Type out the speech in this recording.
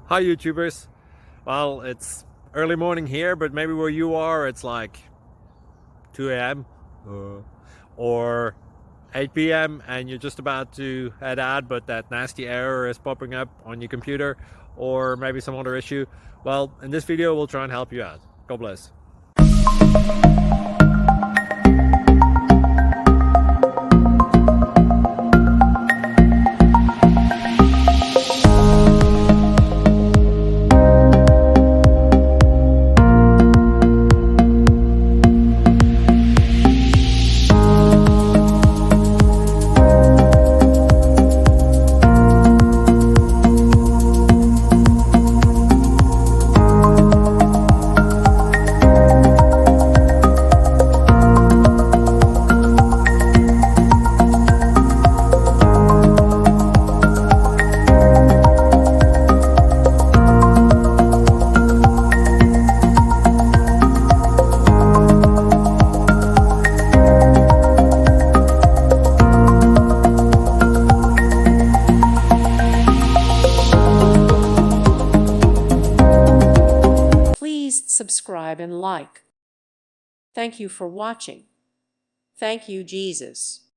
Hi YouTubers. Well, it's early morning here, but maybe where you are it's like 2 a.m. or 8 p.m. and you're just about to head out, but that nasty error is popping up on your computer, or maybe some other issue. Well, in this video we'll try and help you out. God bless. Please subscribe and like. Thank you for watching. Thank you, Jesus.